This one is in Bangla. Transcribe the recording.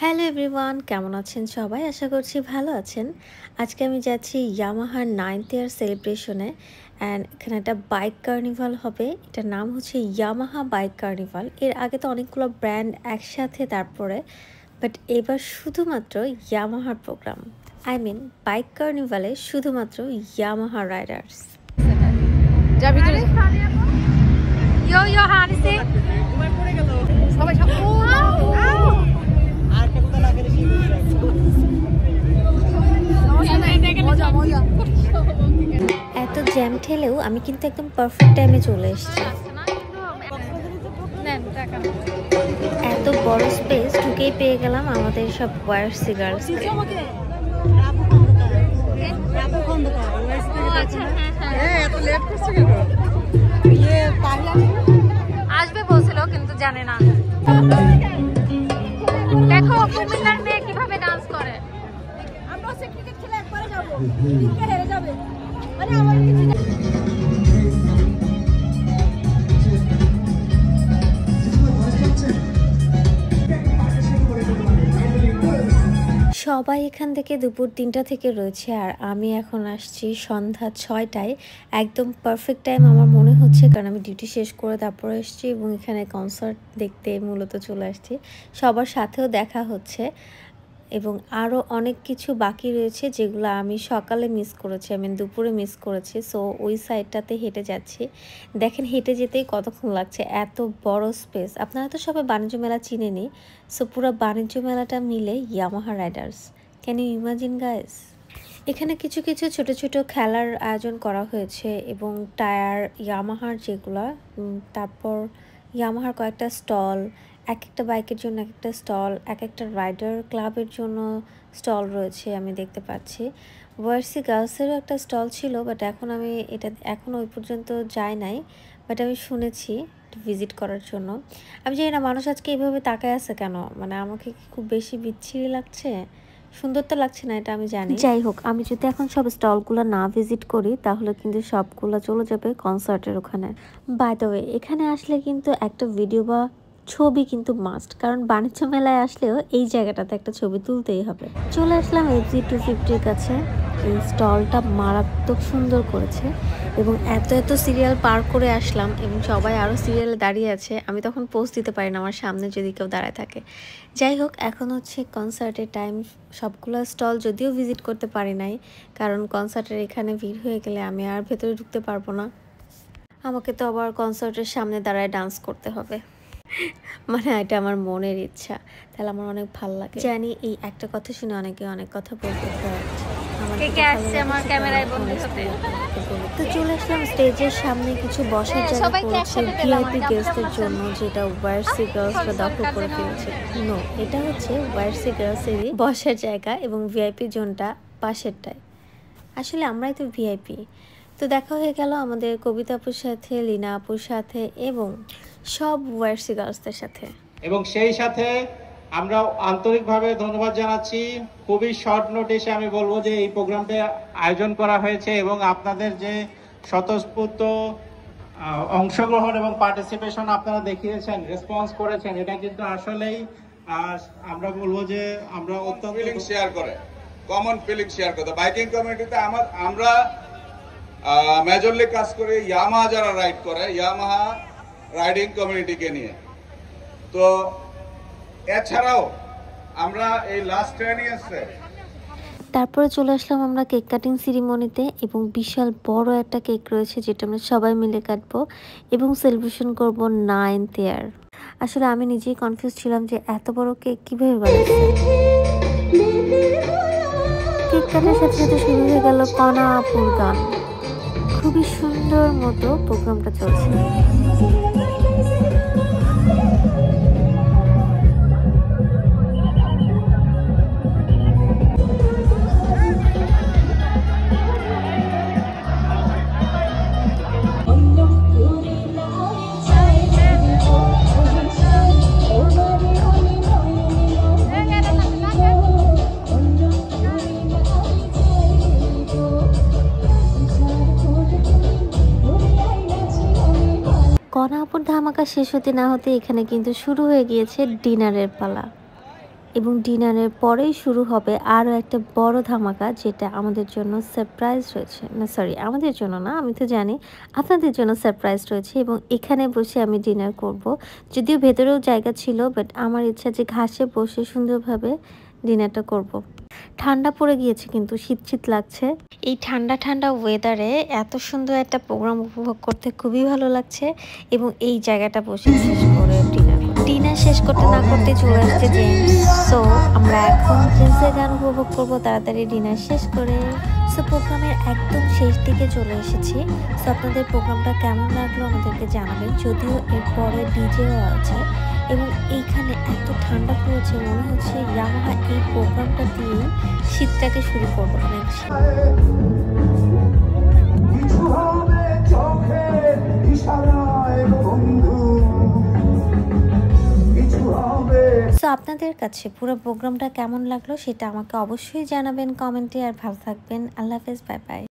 হ্যালো এভরিওয়ান, কেমন আছেন সবাই? আশা করছি ভালো আছেন। আজকে আমি যাচ্ছি ইয়ামাহার 9th ইয়ার সেলিব্রেশনে। অ্যান্ড এখানে একটা বাইক কার্নিভাল হবে। এটার নাম হচ্ছে ইয়ামাহা বাইক কার্নিভাল। এর আগে তো অনেকগুলো ব্র্যান্ড একসাথে তারপরে, বাট এবার শুধুমাত্র ইয়ামাহার প্রোগ্রাম। আই মিন বাইক কার্নিভালে শুধুমাত্র ইয়ামাহা রাইডার্স। এত জ্যাম ঠেলেও আমি কিন্তু একদম পারফেক্ট টাইমে চলে এসেছি। এত বড় স্পেস ঢুকেই পেয়ে গেলাম আমাদের সব ওয়ারসি গার্লসকে। আসবে বলছিল কিন্তু জানে না। দেখো কুমিল্লার মেয়ে কিভাবে ডান্স করে। আমরা হচ্ছে ক্রিকেট খেলে একবারে যাব, ক্রিকেট হেরে যাবে। মানে আমার কিছু সবাই এখান থেকে দুপুর 3টা থেকে রয়েছে, আর আমি এখন আসছি সন্ধ্যা 6টায়। একদম পারফেক্ট টাইম আমার মনে হচ্ছে, কারণ আমি ডিউটি শেষ করে তারপরে এসেছি এবং এখানে কনসার্ট দেখতে মূলত চলে আসছি। সবার সাথেও দেখা হচ্ছে এবং আরও অনেক কিছু বাকি রয়েছে যেগুলো আমি সকালে মিস করেছি, আমি দুপুরে মিস করেছি। সো ওই সাইডটাতে হেঁটে যাচ্ছি। দেখেন হেঁটে যেতেই কতক্ষণ লাগছে, এত বড় স্পেস। আপনারা তো সবাই বাণিজ্য মেলা চিনেনি। সো পুরো বাণিজ্য মেলাটা মিলে Yamaha riders. Can you imagine guys? এখানে কিছু কিছু ছোট ছোট খেলার আয়োজন করা হয়েছে এবং টায়ার ইয়ামাহার যেগুলা, তারপর ইয়ামাহার কয়েকটা স্টল, এক একটা বাইকের জন্য এক একটা স্টল, এক একটা রাইডার ক্লাবের জন্য স্টল রয়েছে আমি দেখতে পাচ্ছি। ওয়ারসি গার্লসেরও একটা স্টল ছিল, বাট আমি এখন ওই পর্যন্ত যাই নাই, বাট আমি শুনেছি ভিজিট করার জন্য। আমি জানি না মানুষ আজকে এইভাবে তাকায় আছে কেন, মানে আমাকে কি খুব বেশি বিচ্ছিরি লাগছে? সুন্দর তো লাগছে না, এটা আমি জানি। যাই হোক, আমি যদি এখন সব স্টলগুলো না ভিজিট করি তাহলে কিন্তু সবগুলো চলে যাবে কনসার্টের ওখানে। বাই দ্য ওয়ে, এখানে আসলে কিন্তু একটা ভিডিও বা ছবি কিন্তু মাস্ট, কারণ বাণিজ্য মেলায় আসলেও এই জায়গাটাতে একটা ছবি তুলতেই হবে। চলে আসলাম FG250-র কাছে। এই স্টলটা মারাত্মক সুন্দর করেছে এবং এত এত সিরিয়াল পার করে আসলাম এবং সবাই আরও সিরিয়ালে দাঁড়িয়ে আছে। আমি তখন পোস্ট দিতে পারি না আমার সামনে যদি কেউ দাঁড়ায় থাকে। যাই হোক, এখন হচ্ছে কনসার্টের টাইম। সবগুলো স্টল যদিও ভিজিট করতে পারি নাই, কারণ কনসার্টের এখানে ভিড় হয়ে গেলে আমি আর ভেতরে ঢুকতে পারবো না। আমাকে তো আবার কনসার্টের সামনে দাঁড়ায় ডান্স করতে হবে, মানে এটা আমার মনের ইচ্ছা। তাহলে আমার অনেক ভালো লাগে। জানি এই একটা কথা শুনে অনেকে অনেক কথা বলতে পারে। তো চলে আসলাম স্টেজের সামনে, কিছু বসার জায়গা করেছে ভিআইপি গেস্টদের জন্য, যেটা ওয়ারসি গার্লসরা দখল করে ফেলেছে। নো, এটা হচ্ছে ওয়ারসি গার্লসেরই বসার জায়গা এবং ভিআইপি জোনটা পাশেরটায়। আসলে আমরাই তো ভিআইপি। তো দেখা হয়ে গেল আমাদের কবিতা আপুর সাথে, লীনা আপুর সাথে এবং সব ওয়ারসি গার্লসদের সাথে। এবং সেই সাথে আমরা আন্তরিকভাবে ধন্যবাদ জানাচ্ছি। খুবই শর্ট নোটিশে আমি বলবো যে এই প্রোগ্রামটা আয়োজন করা হয়েছে এবং আপনাদের যে স্বতঃস্ফূর্ত অংশগ্রহণ এবং পার্টিসিপেশন আপনারা দেখিয়েছেন, রেসপন্স করেছেন, এটা কিন্তু আসলেই আমরা বলবো যে আমরা অত্যন্ত ফিলিং শেয়ার করে, কমন ফিলিং শেয়ার করে। বাইকিং কমিউনিটিতে আমরা মেজরলি কাজ করি ইয়ামাহা যারা রাইড করে, ইয়ামাহা রাইডিং কমিউনিটিকে নিয়ে। তো এছাড়াও আমরা এই লাস্ট 10 ইয়ার্সে তারপরে চলে আসলাম আমরা কেক কাটিং সিরিমনিতে এবং বিশাল বড় একটা কেক রয়েছে যেটা আমরা সবাই মিলে কাটবো এবং সেলিব্রেশন করব 9th ইয়ার। আসলে আমি নিজেই কনফিউজ ছিলাম যে এত বড় কেক কিভাবে বানাচ্ছে। কেক কাটার সাথে সাথে শুরু হয়ে গেল কনা আপুর গান। খুবই সুন্দর মতো প্রোগ্রামটা চলছে। কনা আপুর ধামাকা শেষ হতে না হতে এখানে কিন্তু শুরু হয়ে গিয়েছে ডিনারের পালা। এবং ডিনারের পরেই শুরু হবে আরও একটা বড় ধামাকা, যেটা আমাদের জন্য সারপ্রাইজ রয়েছে। না সরি, আমাদের জন্য না, আমি তো জানি আপনাদের জন্য সারপ্রাইজ রয়েছে। এবং এখানে বসে আমি ডিনার করব। যদিও ভেতরেও জায়গা ছিল, বাট আমার ইচ্ছা যে ঘাসে বসে সুন্দরভাবে ডিনারটা করব। ঠান্ডা পড়ে গিয়েছে, কিন্তু শীত শীত লাগছে। এই ঠান্ডা ঠান্ডা ওয়েদারে এত সুন্দর একটা প্রোগ্রাম উপভোগ করতে খুবই ভালো লাগছে। এবং এই জায়গাটা বসে শেষ করে ডিনার শেষ করতে না করতে চলে আসছে জেমস। সো আমরা এখন জেমসের গান উপভোগ করবো তাড়াতাড়ি ডিনার শেষ করে। সো প্রোগ্রামের একদম শেষ দিকে চলে এসেছি। সো আপনাদের প্রোগ্রামটা কেমন লাগলো আমাদেরকে জানাবেন। যদিও এরপরে ডিজেও আছে এবং এইখানে এত ঠান্ডা পড়েছে, মনে হচ্ছে ইয়ামাহা এই প্রোগ্রামটা দিয়ে শীতটাকে শুরু করবো। অনেক সো আপনাদের কাছে পুরো প্রোগ্রামটা কেমন লাগলো সেটা আমাকে অবশ্যই জানাবেন কমেন্টে। আর ভালো থাকবেন। আল্লাহ হাফেজ, বাই বাই।